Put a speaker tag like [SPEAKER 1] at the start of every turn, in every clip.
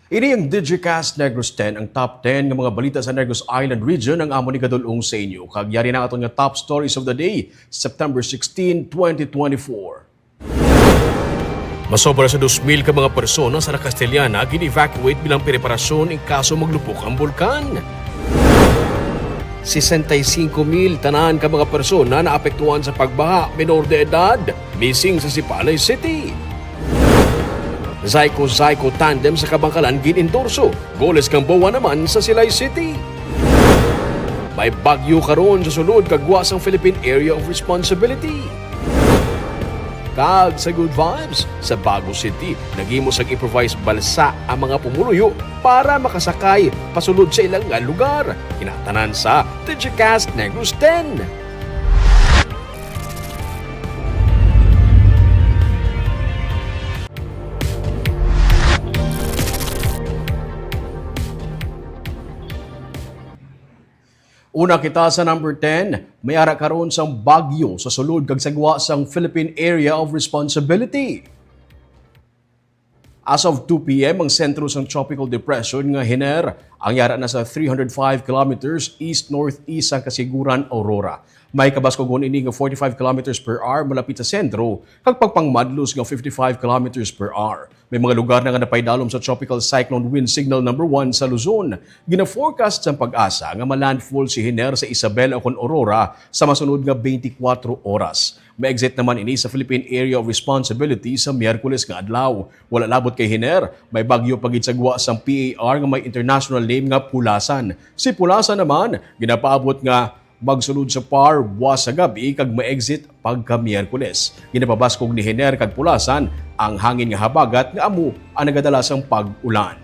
[SPEAKER 1] Ini ang Digicast Negros 10, ang top 10 ng mga balita sa Negros Island region ang amo ni kadulong sa inyo. Kagyari na aton nga top stories of the day, September 16, 2024. Masobra sa 2,000 ka mga persona sa Castellana gin-evacuate bilang preparasyon in kaso maglupok ang bulkan. 65,000 tanan ka mga persona na apektuhan sa pagbaha, menor de edad, missing sa Sipalay City. Zyko tandem sa Kabangkalan gin-endorso. Goles Gamboa naman sa Silay City. May bagyo karon sa sulod kagwas ang Philippine Area of Responsibility. Kag sa good vibes sa Bago City, nagimos ang improvise balsa ang mga pumuluyo para makasakay pasulod sa ilang nga lugar. Kinatanan sa Digicast Negros 10. Una kita sa number 10, may ara karon sang bagyo sa sulod kag sagwa sang Philippine Area of Responsibility. As of 2 p.m., ang sentro sang tropical depression nga Hiner ang yara na sa 305 kilometers east-northeast ang kasiguran Aurora. May kabaskogon ini nga 45 kilometers per hour malapit sa sentro kag pagpangmadlos nga 55 kilometers per hour. May mga lugar na nga napaydalom sa tropical cyclone wind signal number 1 sa Luzon. Gina-forecast sa pag-asa nga malandfall si Hiner sa Isabela o Aurora sa masunod nga 24 oras. May exit naman ini sa Philippine Area of Responsibility sa Miyerkules nga adlaw. Wala labot kay Hiner, may bagyo pagitsagwa sa PAR nga may international name nga Pulasan. Si Pulasan naman ginapaabot nga magsulod sa PAR buwas sa gabi kag ma-exit pagka Miyerkules. Ginapabaskog ni Hiner kag Pulasan ang hangin nga habagat nga amo ang nagadalasang pag-ulan.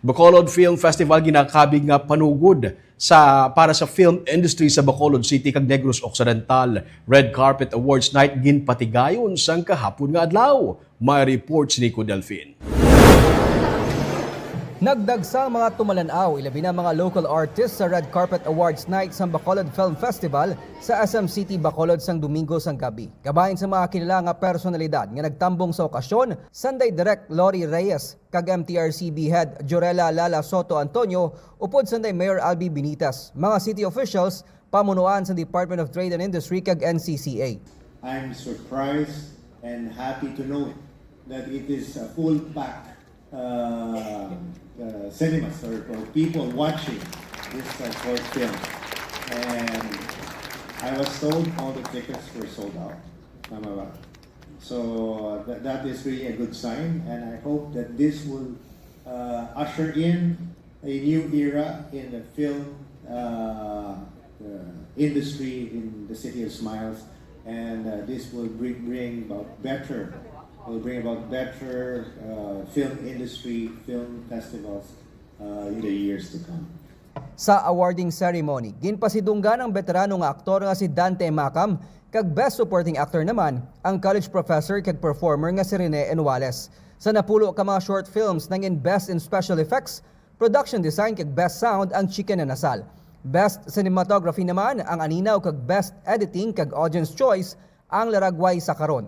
[SPEAKER 1] Bacolod Film Festival ginakabig nga panugod para sa film industry sa Bacolod City kag Negros Occidental. Red Carpet Awards Night ginpatigayon sang kahapon nga adlaw. May reports ni Nico Delfin.
[SPEAKER 2] Nagdagsang mga tumalanaw, ilabi na mga local artists sa Red Carpet Awards Night sa Bacolod Film Festival sa SM City, Bacolod sang Domingo sang gabi. Gabahin sa mga kilala nga personalidad nga nagtambong sa okasyon, Sunday Direct Lori Reyes, kag MTRCB Head Jorela Lala Soto Antonio, upod Sunday Mayor Albi Benitez, mga city officials, pamunuan sa Department of Trade and Industry kag NCCA.
[SPEAKER 3] I'm surprised and happy to know that it is a full pack cinemas or people watching this short film, and I was told all the tickets were sold out. So that is really a good sign, and I hope that this will usher in a new era in the film industry in the City of Smiles, and this will bring about better film industry, film festivals in the years to come.
[SPEAKER 2] Sa awarding ceremony, ginpasidunggan ang veterano nga aktor nga si Dante Macam, kag Best Supporting Actor naman ang college professor kag performer nga si Rene Enuales. Sa napulo ka mga short films nangin Best in Special Effects, Production Design kag Best Sound ang Chicken na Nasal. Best Cinematography naman ang aninaw kag Best Editing kag Audience Choice ang laragway sa karon.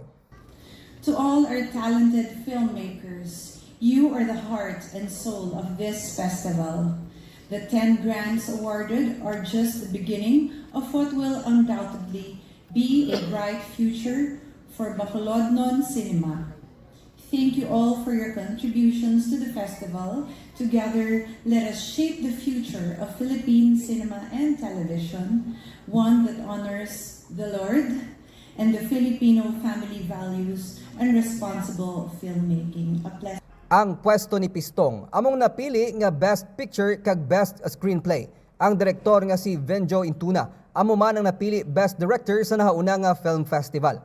[SPEAKER 4] To all our talented filmmakers, you are the heart and soul of this festival. The 10 grants awarded are just the beginning of what will undoubtedly be a bright future for Bacolodnon cinema. Thank you all for your contributions to the festival. Together, let us shape the future of Philippine cinema and television, one that honors the Lord and the Filipino family values and responsible filmmaking.
[SPEAKER 2] Ang pwesto ni Pistong among napili nga Best Picture kag Best Screenplay. Ang direktor nga si Venjo Intuna amo man ang napili Best Director sa nahauna nga film festival.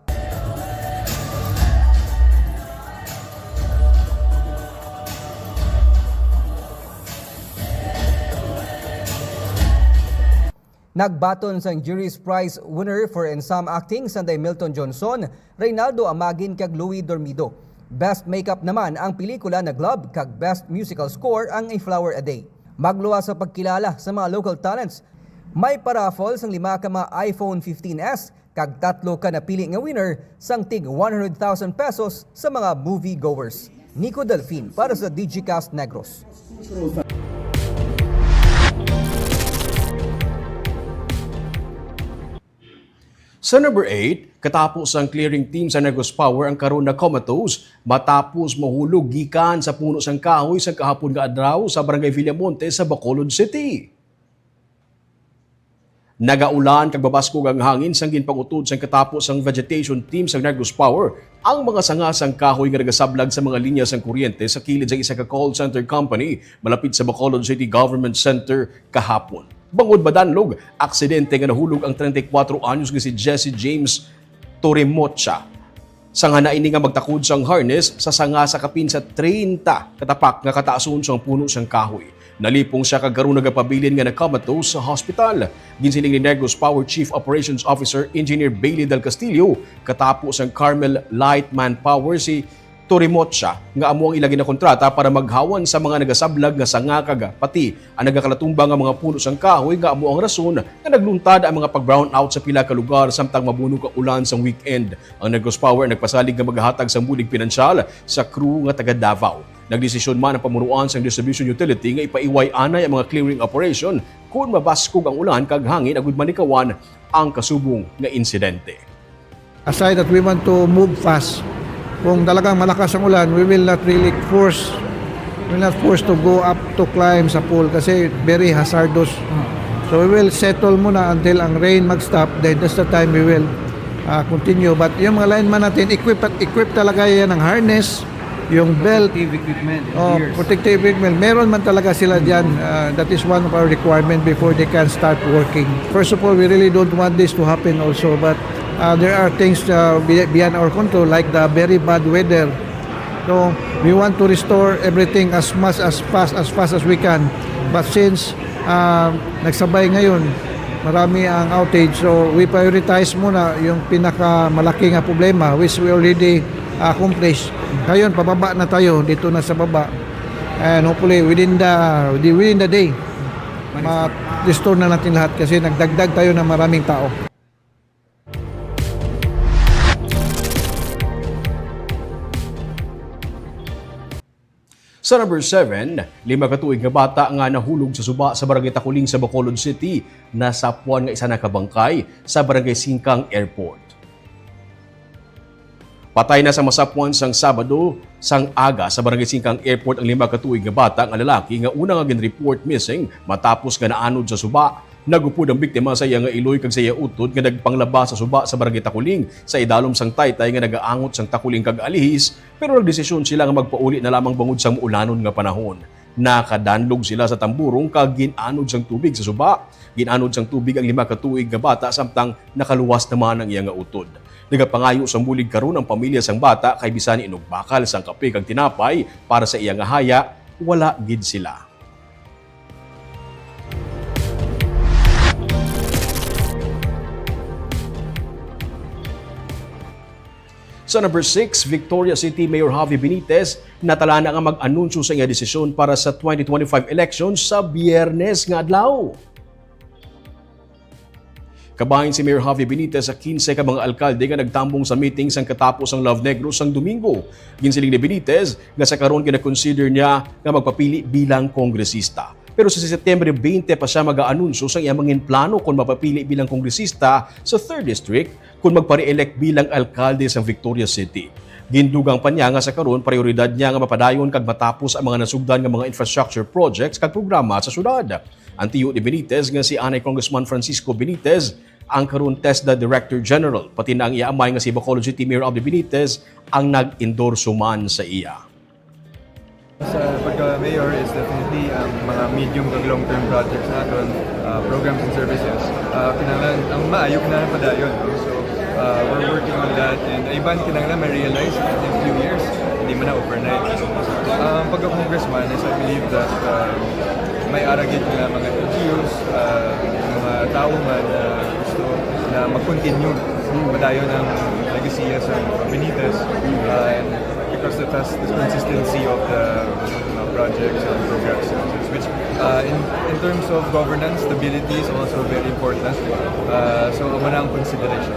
[SPEAKER 2] Nagbaton sang Jury's Prize winner for Ensemble Acting Sunday Milton Johnson, Reynaldo Amagin kag Louis Dormido. Best Makeup naman ang pelikula na Glove kag Best Musical Score ang A Flower a Day. Magluwas sa pagkilala sa mga local talents, may paraffle sang 5 ka mga iPhone 15s Kag tatlo ka napili nga winner sang tig 100,000 pesos sa mga movie goers. Nico Delfin para sa Digicast Negros.
[SPEAKER 1] Sa number 8, katapos ang clearing team sa Negros Power ang karon na comatose matapos mahulog gikan sa puno sang kahoy sa kahapon nga adlaw sa Barangay Villamonte sa Bacolod City. Nagaulan kag babaskog ang hangin sang ginpangutod sang katapos ang vegetation team sa Negros Power ang mga sanga sang kahoy nga nagasablag sa mga linya sang kuryente sa kilid sa isa ka call center company malapit sa Bacolod City Government Center kahapon. Bangod badanlog, aksidente nga nahulog ang 34 anyos nga si Jesse James Torremocha. Sanga na ini nga magtakod sang harness sa sanga sa kapin sa 30 katapak nga kataason sang puno sang kahoy. Nalipong siya kagaron nagapabilin nga na-comatose sa hospital. Ginsiling ni Negros Power Chief Operations Officer Engineer Bailey Del Castillo katapos ang Carmel Light Manpower si Torremocha nga amo ang ilagi na kontrata para maghawan sa mga nagasablag nga sanga kag pati ang nagakalatumba nga mga puno sang kahoy nga amo ang rason nga nagluntad ang mga pag-brown out sa pila ka lugar samtang mabuno ka ulan sang weekend. Ang Negros Power nagpasalig nga maghatag sang bulig pinansyal sa crew nga taga Davao. Nagdesisyon man ang pamunuan sang distribution utility nga ipaiway anay ang mga clearing operation kung mabaskog ang ulan kag hangin agud manikawan ang kasubong nga insidente.
[SPEAKER 5] Aside that we want to move fast, kung talagang malakas ang ulan, we will not force to go up to climb sa pool kasi very hazardous. So we will settle muna until ang rain mag-stop, then that's the time we will continue. But yung mga lineman natin, equip talaga yan ng harness, yung belt, protective equipment. Meron man talaga sila dyan. That is one of our requirement before they can start working. First of all, we really don't want this to happen also, but there are things beyond our control like the very bad weather. So we want to restore everything as fast as we can. But since nagsabay ngayon, marami ang outage, so we prioritize muna yung pinakamalaki nga problema which we already accomplished. Ngayon, pababa na tayo, dito na sa baba. And hopefully within the day, ma-restore na natin lahat kasi nagdagdag tayo ng maraming tao.
[SPEAKER 1] Sa number 7, 5 katuig nga bata nga nahulog sa suba sa Barangay Takuling sa Bacolod City na sapuan nga isa na kabangkay sa Barangay Singkang Airport. Patay na sa masapuan sang Sabado sang aga sa Barangay Singkang Airport ang 5 katuig nga bata nga lalaki nga una nga gin-report missing matapos nga naanod sa suba. Nagupod ang biktima sa iya nga iloy kag sa iya utod nga nagpanglaba sa suba sa Barangay Takuling sa idalom sang taytay nga nagaangot sang Takuling kag alihis, pero nagdesisyon sila nga magpauli na lamang bangod sang ulanon nga panahon. Nakadanlog sila sa tamburong kag ginanod sang tubig sa suba. Ginanod sang tubig ang 5 katuig nga bata samtang nakaluwas naman ang iya nga utod. Nagapangayo sang bulig karon ang pamilya sang bata kay bisan inugbakal sang kape kag tinapay para sa iya nga haya, wala gid sila. Sa number 6, Victoria City Mayor Javi Benitez natala na nga mag-anunsyo sa iya desisyon para sa 2025 elections sa Biyernes nga adlaw. Kabahin si Mayor Javi Benitez sa 15 ka mga alkalde nga nagtambong sa meeting sang katapos ang Love Negros sang Domingo. Ginsiling ni Benitez nga sa karon kina-consider niya nga magpapili bilang kongresista. Pero sa September 20 pa siya mag-aanunsyo sa iyang mga plano kung mapapili bilang kongresista sa 3rd District kung magpare-elect bilang alkalde sa Victoria City. Gindugang pa niya nga sa karon prioridad niya nga mapadayon kag matapos ang mga nasugdan nga mga infrastructure projects kag programa sa syudad. Ang tiyo ni Benitez nga si Anay Congressman Francisco Benitez ang karon TESDA Director General pati na ang iaamay nga si Bacolod City Mayor Abdi Benitez ang nag-endorso man sa iya.
[SPEAKER 6] Sa pagka-mayor is definitely mga medium to long-term projects natin, programs and services. Kinahanglan ang maayo na padayon. So we're working on that and iban kinahanglan ma-realize in a few years, hindi man na overnight. Pagka-congressman is I believe that may aragid na mga LGUs, mga tao man na gusto na mag-continue padayon ang legacy sa Benitez. Because it has the consistency of the projects and programs. which in terms of governance, stability is also very important. So, amo na ang consideration.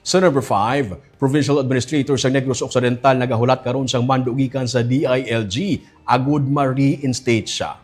[SPEAKER 1] Sa number 5, Provincial Administrator sa Negros Occidental nagahulat karon sang mandugikan sa DILG agud ma-reinstate siya.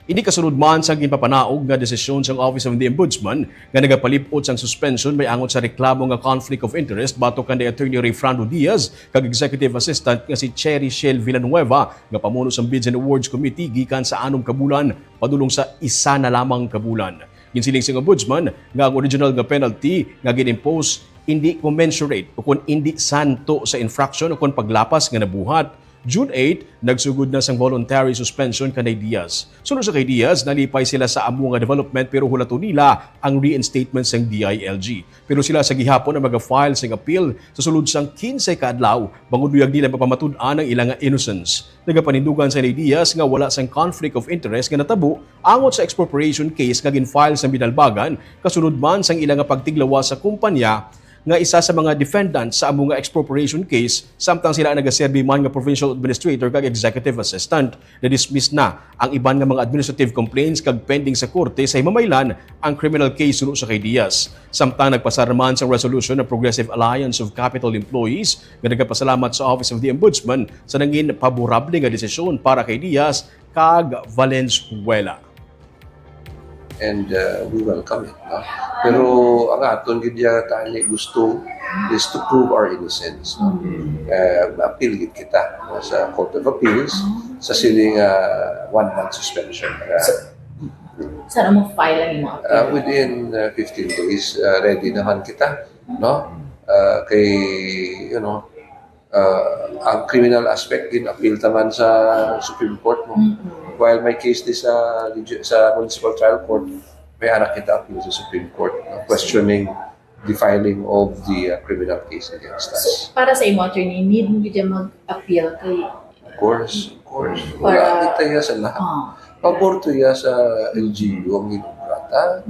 [SPEAKER 1] Ini kasunod man sa ginpapanaog nga desisyon sang Office of the Ombudsman nga nagapalipot sang suspension may angon sa reklamo nga conflict of interest batok kanday Attorney Rayfrando Diaz kag Executive Assistant nga si Cherry Shell Villanueva nga pamuno sang Bids and Awards Committee gikan sa 6 kabulan padulong sa 1 na lamang kabulan. Ginsiling sing Ombudsman nga ang original nga penalty nga ginimpose hindi commensurate o kung hindi santo sa infraction o kung paglapas nga nabuhat. June 8, nagsugod na sang voluntary suspension kanay Diaz. Sunod sa kay Diaz, nalipay sila sa amo nga development pero hulato nila ang reinstatement sang DILG. Pero sila sa gihapon na mag-file sang appeal sa sulod sang 15 kaadlaw, banguduyag nila mapamatud-an ang ilang innocence. Nagapanindugan sa ni Diaz nga wala sang conflict of interest nga natabo angot sa expropriation case nga gin-file sa Bidalbagan kasunod man sang ilang nga pagtiglawa sa kumpanya nga isa sa mga defendants sa among nga expropriation case samtang sila nagaserbi man nga provincial administrator kag executive assistant. Na-dismiss na ang iban nga mga administrative complaints kag pending sa korte sa himamaylan ang criminal case suno sa kay Diaz. Samtang nagpasar man sa resolution ng Progressive Alliance of Capital Employees nga nagapasalamat sa Office of the Ombudsman sa nangin paborable nga desisyon para kay Diaz kag Valenzuela.
[SPEAKER 7] And we welcome it. No? Pero ang aton gidya tani gusto is to prove our innocence. No? Appeal gid kita no? Sa Court of Appeals sa siling 1-month suspension.
[SPEAKER 8] Saan mo file ang imo?
[SPEAKER 7] Within 15 days, ready naman kita. No? Kay, you know, ang criminal aspect gin-appeal taman sa Supreme Court. No? While my case is sa Municipal Trial Court, may anak kita appeal sa Supreme Court questioning the filing of the criminal case against us.
[SPEAKER 8] Para sa imo, attorney, need mo dyan mag-appeal kay...
[SPEAKER 7] Of course. Wala kita ya sa lahat. Pabor to ya sa LGU ang ginugrata.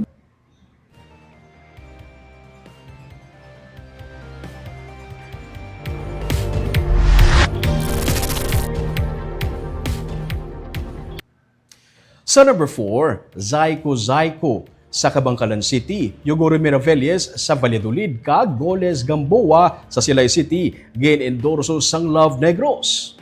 [SPEAKER 1] Sa number 4, Zaiko sa Kabangkalan City, Yogoro Miravelles sa Valladolid kag Goles Gamboa sa Silay City, gin-endorso sang Love Negros.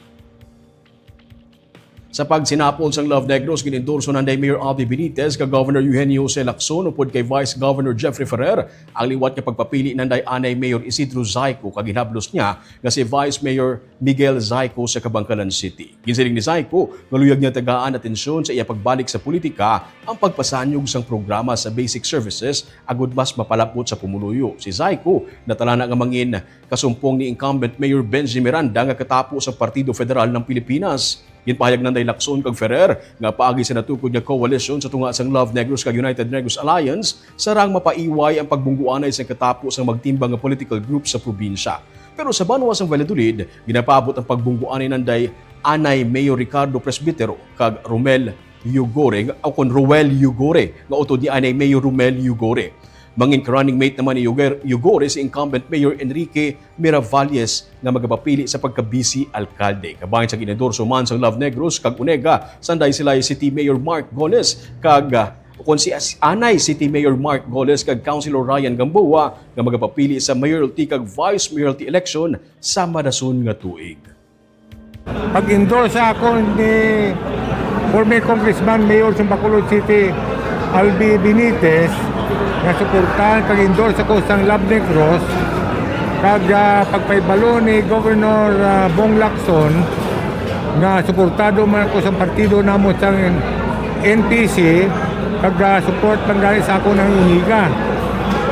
[SPEAKER 1] Sa pagsinapol sang Love Negros, ginendorso nanday Mayor Avi Benitez kag Governor Eugenio C. Lacson upod kay Vice Governor Jeffrey Ferrer ang liwat nga pagpapili nanday anay Mayor Isidro Zaiko kag ginhablos niya nga si Vice Mayor Miguel Zaiko sa Kabangkalan City. Ginsiling ni Zaiko nga luyag niya tagaan atensyon sa iya pagbalik sa politika ang pagpasanyog sang programa sa basic services agud mas mapalapot sa pumuluyo. Si Zaiko natala na nga mangin kasumpong ni incumbent Mayor Benji Miranda nga katapo sa Partido Federal ng Pilipinas. Ginpahayag nanday Lacson kag Ferrer nga paagi sa natukod nga coalition sa tunga sang Love Negros kag United Negros Alliance sarang mapaiway ang pagbungguanay sa katapo sang magtimbang nga political group sa probinsya. Pero sa Banwa sang Valladolid, ginapabot ang pagbungguanay nanday anay Mayor Ricardo Presbitero kag Romel Yugore o kon Roel Yugore nga utod ni anay Mayor Romel Yugore. Mangin running mate naman ni Yugore si incumbent Mayor Enrique Miravalles nga magapapili sa pagka-vice alkalde. Kabahin sa ginendorso man sa Love Negros kag Unega, sanday sila City Mayor Mark Goles kag kung si Anay City Mayor Mark Goles kag Councilor Ryan Gamboa nga magapapili sa mayoralty kag vice mayoralty election sa madason nga tuig.
[SPEAKER 9] Pag-endorse ako ni former Congressman Mayor sa Bacolod City Albi Benitez nga suportahan kag-endorse ako sa Love Negros kag pagpaibalo ni Governor Bong Lacson nga suportado man ako sa partido namo sa NPC kag support man gali sa ako ng Uniga.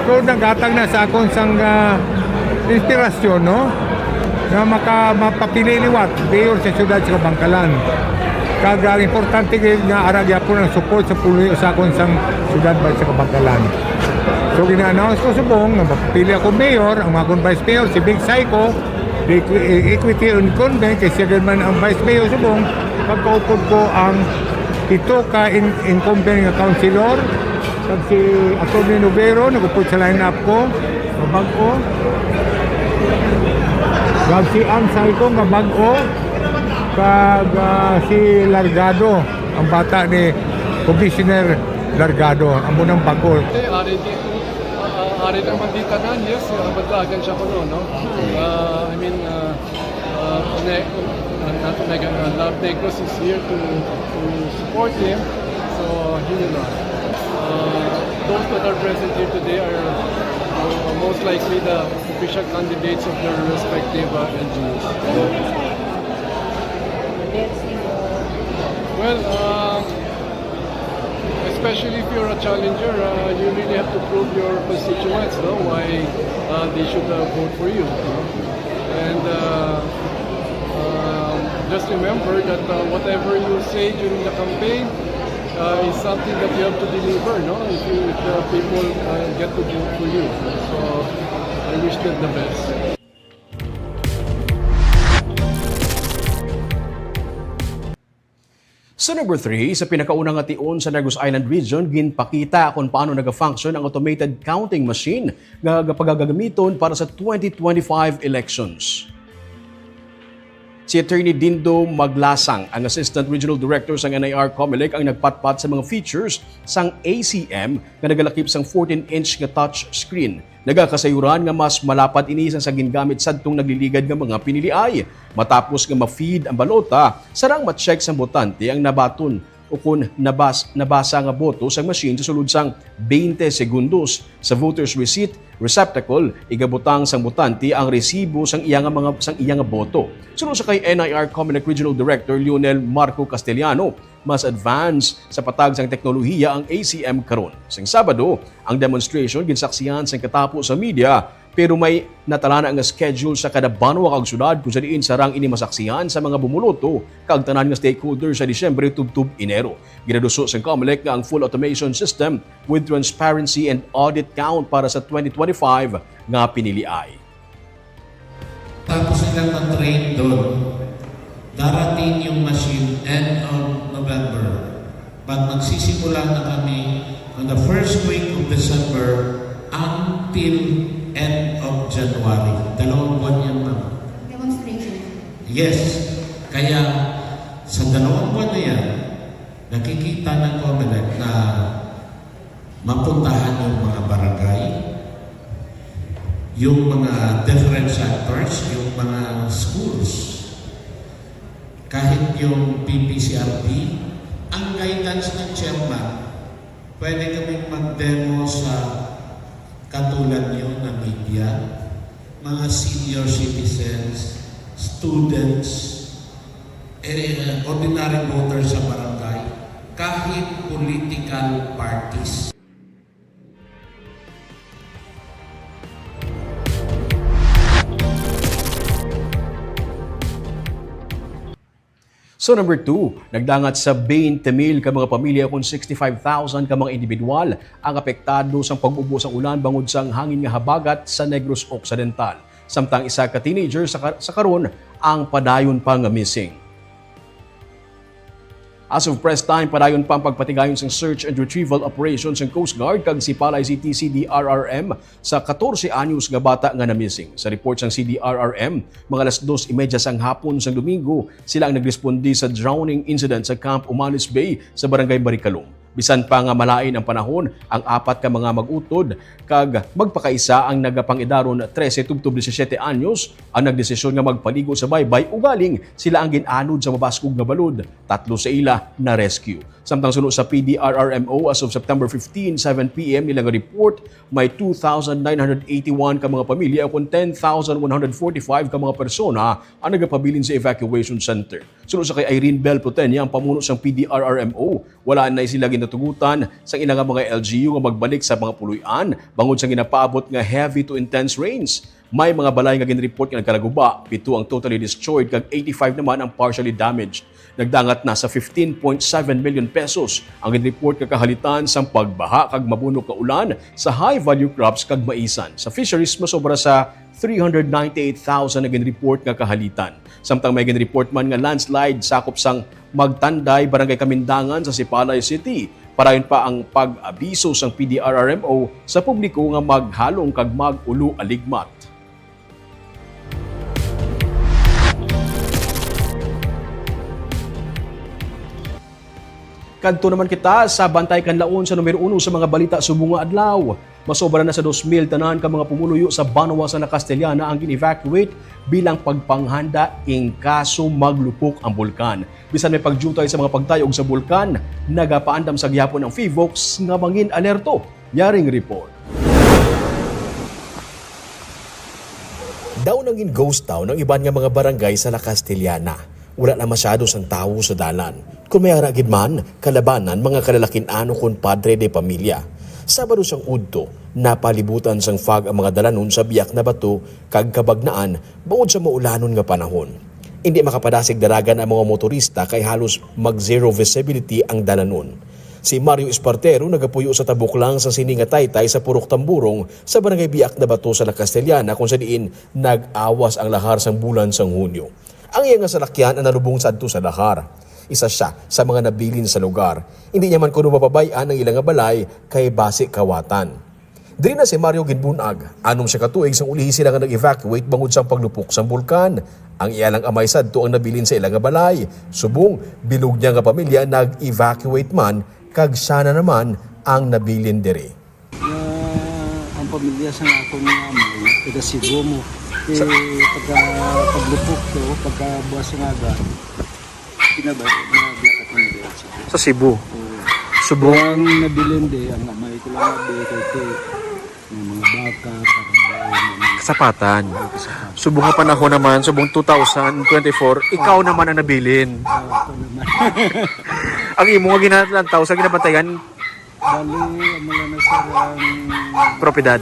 [SPEAKER 9] So nagatag na sa akong sang inspirasyon no na mapapili liwat mayor sa siyudad sa Kabangkalan. Kag importante nga aragya po ng support sa puloy sa akong sang siyudad sa Kabangkalan. So gina-announce ko subong na mapapili ako mayor, ang mga vice mayor si Big Zaiko, Equity Incumbent kay siya man ang vice mayor subong, pagkaupod ko ang ito ka incumbent nga councilor Kag si Atty. Novero, nagupod sa line-up ko, sa bag-o. Kag si Ann Salco, nga bag-o. Kag si Largado, ang bata ni Commissioner Largado, ang munang bag-o.
[SPEAKER 6] Ari naman di tanan, yes, badlagan siya ko no. I mean, Love Negros is here to support him. So, yun na. Those that are present here today are most likely the official candidates of their respective LGUs. Well, especially if you're a challenger, you really have to prove your constituents, no, why they should vote for you. And just remember that whatever you say during the campaign is something that you have to deliver, no? If the people get to vote for you. So I wish them the best.
[SPEAKER 1] Sa number 3, sa pinakaunang ation sa Negros Island Region, ginpakita kung paano nag-function ang automated counting machine nga pagagamiton para sa 2025 elections. Si Attorney Dindo Maglasang, ang Assistant Regional Director sa NIR Comelec, ang nagpatpat sa mga features sang ACM nga nagalakip sang 14-inch nga touch screen. Nagakasayuran nga mas malapad ini sa gingamit sadtong nagliligad nga mga piniliay. Matapos nga ma-feed ang balota, sarang ma-check sang botante ang nabaton o kung nabasa nga boto sa machine sa sulod sang 20 segundos. Sa voter's receipt receptacle, igabutang sang botante ang resibo sang iyang boto. Sunod sa kay NIR Comelec Regional Director Lionel Marco Castellano, mas advanced sa patag sang teknolohiya ang ACM karon. Sang Sabado, ang demonstration ginsaksihan sang katapos sa media, pero may natalana ang schedule sa kada banwa kag syudad kung saan sarang ini masaksihan sa mga bumuloto kag tanan nga stakeholders sa Disyembre tubtub Enero. Ginaduso sang Comelec nga ang full automation system with transparency and audit count para sa 2025 nga piniliay.
[SPEAKER 10] Tapos silang mag-train doon. Darating yung machine end of November. Pag magsisimula na kami on the first week of December until end of January. 2 buwan yan, ma'am.
[SPEAKER 4] Demonstration.
[SPEAKER 10] Yes. Kaya sa 2 buwan na yan, nakikita ng Comelec na mapuntahan yung mga barangay, yung mga different sectors, yung mga schools, kahit yung PPCRP, ang guidance ng chairman, pwede kaming mag-demo sa katulad nyo na media, mga senior citizens, students, ordinary voters sa barangay, kahit political parties.
[SPEAKER 1] So number 2, nagdangat sa 20,000 ka mga pamilya kung 65,000 ka mga individual ang apektado sa pag-ubo sa ulan bangod sang hangin nga habagat sa Negros Occidental. Samtang isa ka teenager sa karon ang padayon pa nga missing. As of press time, padayon pa ang pagpatigayon sa search and retrieval operations ng Coast Guard kag si Palay City CDRRM sa 14 anyos nga bata nga na-missing. Sa report ng CDRRM, mga 2:30 sang hapon sang Domingo, sila ang nagrespondi sa drowning incident sa Camp Umanis Bay sa Barangay Baricalom. Bisan pa nga malain ang panahon, ang 4 ka mga mag-utod kag magpakaisa ang nagapangidaron 13 tubtob 17 anyos ang nagdesisyon nga magpaligo sa baybay ugaling sila ang ginanod sa mabaskog nga balod. 3 sa ila na rescue. Samtang sunod sa PDRRMO as of September 15, 7 p.m. nilang report, may 2,981 ka mga pamilya kung 10,145 ka mga persona ang nagapabilin sa evacuation center. Sunod sa kay Irene Bell Protenia, ang pamuno sa PDRRMO, wala na sila ginatugutan sa ilang mga LGU nga magbalik sa mga puluyan bangod sa ginapaabot nga heavy to intense rains. May mga balay nga ginreport nga nagkalaguba, 7 ang totally destroyed kag 85 naman ang partially damaged. Nagdangat na sa 15.7 million pesos ang ginreport nga kahalitan sa pagbaha kag mabunok nga ulan sa high value crops kag maisan. Sa fisheries masobra sa 398,000 na ginreport nga kahalitan. Samtang may ginreport man nga landslide sakop sang Magtanday, Barangay Kamindangan sa Sipalay City. Parayon pa ang pag-abiso sang PDRRMO sa publiko nga maghalong kag mag-ulo aligmat. Kadto naman kita sa Bantay Kanlaon sa numero 1 sa mga balita subong nga adlaw. Masobra na sa 2,000 tanan ka mga pumuluyo sa Banwa sa Castellana ang gin-evacuate bilang pagpanghanda in kaso maglupok ang bulkan. Bisan may pagjutay sa mga pagtayog sa bulkan, nagapaandam sa gihapon ang FIVOX nga mangin alerto. Yaring report.
[SPEAKER 11] Daw nangin ghost town ang iban nga mga barangay sa La Castellana. Wala na masyado sang tawo sa dalan. Kung may aragid man, kalabanan mga kalalakin-ano kon padre de pamilya. Sabado sang udto, napalibutan sang fog ang mga dalanon sa biyak na bato kag kabagnaan bangod sa maulanon nga panahon. Hindi makapadasig daragan ang mga motorista kay halos mag-zero visibility ang dalanon. Si Mario Espartero nagapuyo sa tabok lang sa sininga taytay sa Purok Tamburong sa barangay Biak na Bato sa La Castellana kung sa diin nag-awas ang lahar sang bulan sang Hunyo. Ang iyang salakyan ang nalubong sadto sa lahar. Isa siya sa mga nabilin sa lugar. Hindi niya man kuno mapabayaan ang ilang balay kay base kawatan. Diri na si Mario ginbunag. Anong siya katuig sang ulihi sila nga nag-evacuate bangod sang paglupok sang bulkan. Ang iyalang amay sadto ang nabilin sa ilang balay. Subong, bilog niya nga pamilya nag-evacuate man kag siya na naman ang nabilin diri.
[SPEAKER 5] Ang pamilya sa ako nga amay, taga Cebu mo. Pagka paglupok to, pagka buwas ng aga, pinablakat ng diya.
[SPEAKER 1] Sa Cebu. Subong
[SPEAKER 5] Ang nabilin di, ang amay ko lang nabilin ng mga baka,
[SPEAKER 1] kasapatan. Subong nga panahon naman, subong 2024, ikaw naman ang nabilin.
[SPEAKER 5] ako naman.
[SPEAKER 1] Ang imo nga ginalantaw sa ginabantayan,
[SPEAKER 5] Bali, mula na sa
[SPEAKER 1] propiedad.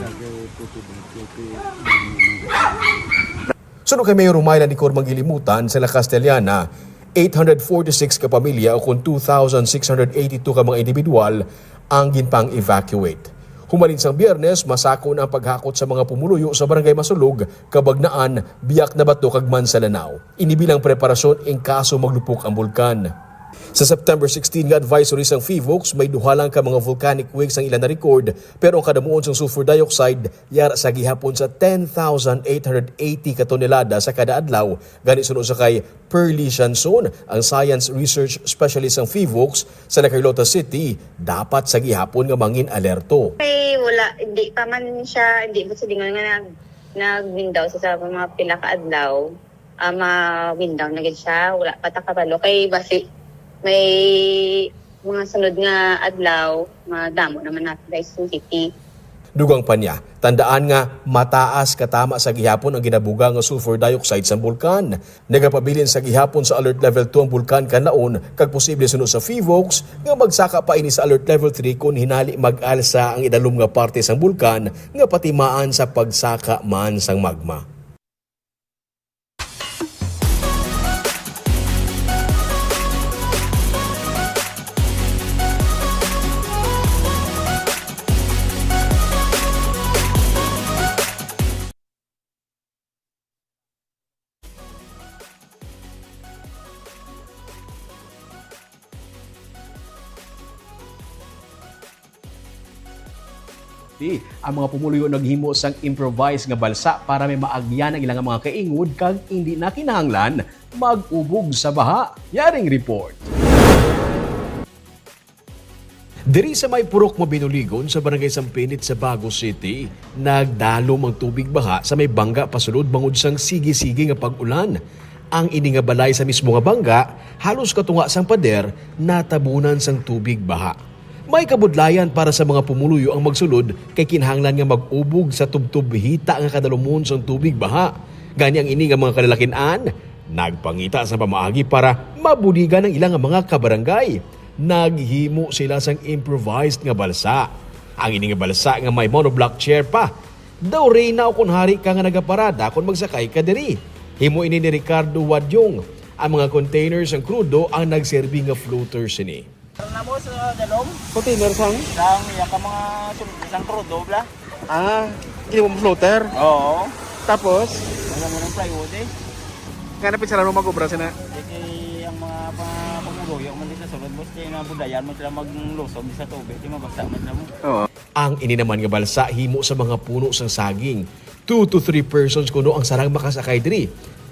[SPEAKER 11] Sunod kay Mayor Rumayla ni Cormang Gilimutan sa La Castellana, 846 ka pamilya o kung 2,682 ka mga individual ang ginpang evacuate. Humalin sang Biyernes, masako na ang paghakot sa mga pumuluyo sa Barangay Masulog, Kabagnaan, Biak na Bato, kag Mansalanao. Inibilang preparasyon in kaso maglupok ang bulkan. Sa September 16 nga advisory sang FIVOX, may duha lang ka mga volcanic wakes ang ilan na record, pero ang kadamuon sang sulfur dioxide yara sa gihapon sa 10,880 ka tonelada sa kada adlaw. Gani sunod sa kay Perly Shanson, ang science research specialist sang FIVOX sa Carlota City, dapat sa gihapon nga mangin alerto.
[SPEAKER 12] Ay, wala, hindi pa man siya, hindi mo silingon nga nag-window sa mga pila ka adlaw. Ma-window na gid siya, wala pa ta kabalo kay basi may mga sunod nga adlaw, madamo naman natin guys sa city.
[SPEAKER 11] Dugang pa niya, tandaan nga mataas katama sa gihapon ang ginabuga nga sulfur dioxide sa bulkan. Nagapabilin sa gihapon sa alert level 2 ang bulkan kanlaon kag posible sunod sa FIVOX nga magsaka pa ini sa alert level 3 kung hinali mag-alsa ang idalom nga parte sang bulkan nga patimaan sa pagsaka man sang magma.
[SPEAKER 1] Ang mga pumuluyo naghimo sang improvised nga balsa para may maagyan ang ilang mga kaingod kag hindi na kinahanglan mag-ubog sa baha. Yaring report.
[SPEAKER 11] Diri sa may purok mo binuligon sa Barangay Sampinit sa Bago City, nagdalom ang tubig baha sa may bangga pasulod bangod sang sige-sige nga pag-ulan. Ang ini nga balay sa mismo nga bangga, halos katunga sang pader, natabunan sang tubig baha. May kabudlayan para sa mga pumuluyo ang magsulod kay kinahanglan nga mag-ubog sa tubtub hita nga kadalumon sang tubig baha. Gani ang ini nga mga kalalakinan, nagpangita sa pamaagi para mabudigan ang ilang mga kabarangay. Naghimo sila sang improvised nga balsa. Ang ini nga balsa nga may monoblock chair pa. Daw reyna o kunhari ka nga nagaparada kung magsakay ka diri. Himo ini ni Ricardo Wadyong. Ang mga containers ang krudo ang nagserbi nga floaters ini.
[SPEAKER 13] Na mo sa dalom?
[SPEAKER 1] Container sang?
[SPEAKER 13] Sang iya ka mga isang krudo bla.
[SPEAKER 1] Hindi mo floater.
[SPEAKER 13] Oo.
[SPEAKER 1] Tapos,
[SPEAKER 13] Wala mo ng plywood eh.
[SPEAKER 1] nga napit sila mag-ubra sina.
[SPEAKER 13] Kasi ang mga pamuluyo, man dito sunod mo siya na budayan mo sila maglusog sa tubig, di mabasa man na mo.
[SPEAKER 11] Ang ini naman nga balsa himo sa mga puno sang saging. 2 to 3 persons kuno ang sarang makasakay diri.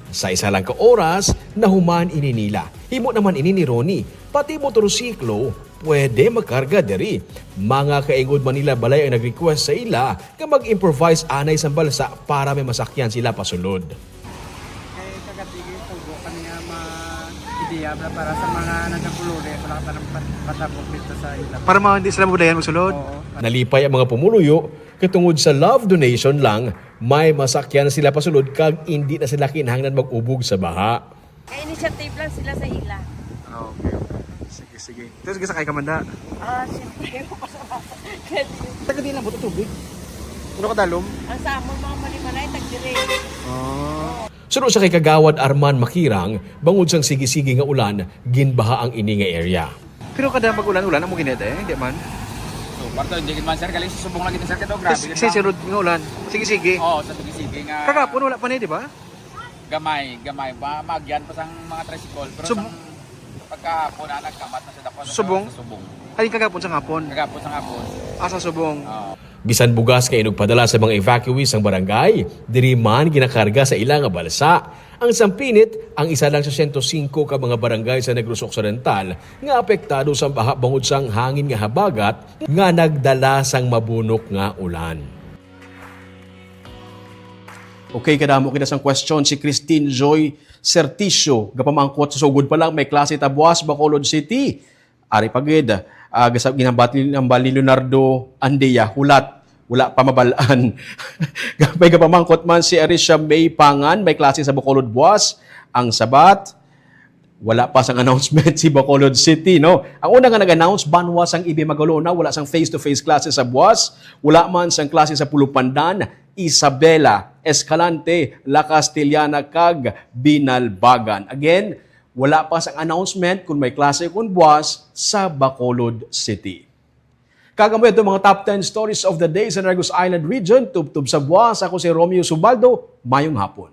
[SPEAKER 11] Sa isa lang ka oras, nahuman ini nila. Himo naman ini ni Ronnie. Pati motorsiklo, pwede magkarga diri. Mga kaingod Manila balay ang nag-request sa ila nga mag-improvise anay sa balsa para may masakyan sila pasulod.
[SPEAKER 14] Kaya kagatigil po kami nga ma-ideya para sa mga nagkakuluri. Wala ka pa patapok dito sa ila.
[SPEAKER 15] Para mga hindi sila budayan magsulod?
[SPEAKER 14] Oo.
[SPEAKER 11] Nalipay ang mga pumuluyo, katungod sa love donation lang, may masakyan sila pasulod kag hindi na sila kinahanglan mag-ubog sa baha.
[SPEAKER 16] Initiative lang sila sa ila.
[SPEAKER 15] Okay. Sige. Tapos sakay ka man da?
[SPEAKER 16] Siyempre ko pa sa basa.
[SPEAKER 15] Taga di lang po tubig. Ano ka dalom?
[SPEAKER 16] Ang sa amon mga malimanay, tagdire.
[SPEAKER 11] Sunod sa kay Kagawad Arman Makirang, bangod sang sige-sige nga ulan, ginbaha ang ini nga area.
[SPEAKER 15] Pero kada mag-ulan-ulan, amo ginete, hindi man?
[SPEAKER 13] So, parto, hindi man sir, galing susubong lang kita sir, kito, grabe.
[SPEAKER 15] Kasi sunod nga ulan. Sige.
[SPEAKER 13] Oo, sa tugisige nga.
[SPEAKER 15] Kagapon wala pa na, di ba?
[SPEAKER 13] Gamay, ba, magyan pa sang mga tricycle. Pero sang pagkahapon, nagkamat na sa dako.
[SPEAKER 15] Subong?
[SPEAKER 13] Sa subong.
[SPEAKER 15] Alin kagapon sa hapon?
[SPEAKER 13] Kagapon sa hapon.
[SPEAKER 15] Asa subong?
[SPEAKER 11] Bisan bugas kay padala sa mga evacuees ang barangay, diri man ginakarga sa ilang nga balsa. Ang sampinit, ang isa lang sa 105 ka mga barangay sa Negros Occidental nga apektado sa baha bangod sang hangin nga habagat nga nagdala sang mabunok nga ulan.
[SPEAKER 1] Okay, kadamo kita sang question si Christine Joy Serticio. Gapamangkot sa sugod pa lang may klase tabuas Bacolod City. Ari pagid, ginambati ng Bali Leonardo Andeya, hulat. Wala pa mabalaan. May kapamangkot man si Arisha May Pangan, may klase sa Bacolod Buwas. Ang sabat, wala pa sang announcement si Bacolod City, no? Ang una nga nag-announce, banwas ang Ibi Magalona, wala sang face-to-face klase sa Buwas, wala man sang klase sa Pulupandan, Isabela, Escalante, La Castellana, kag Binalbagan. Again, wala pa sang announcement kung may klase kung Buwas sa Bacolod City. Kagamoy ito mga top 10 stories of the day sa Negros Island region. Tubtub sa Buwas. Ako si Romeo Subaldo. Mayong hapon.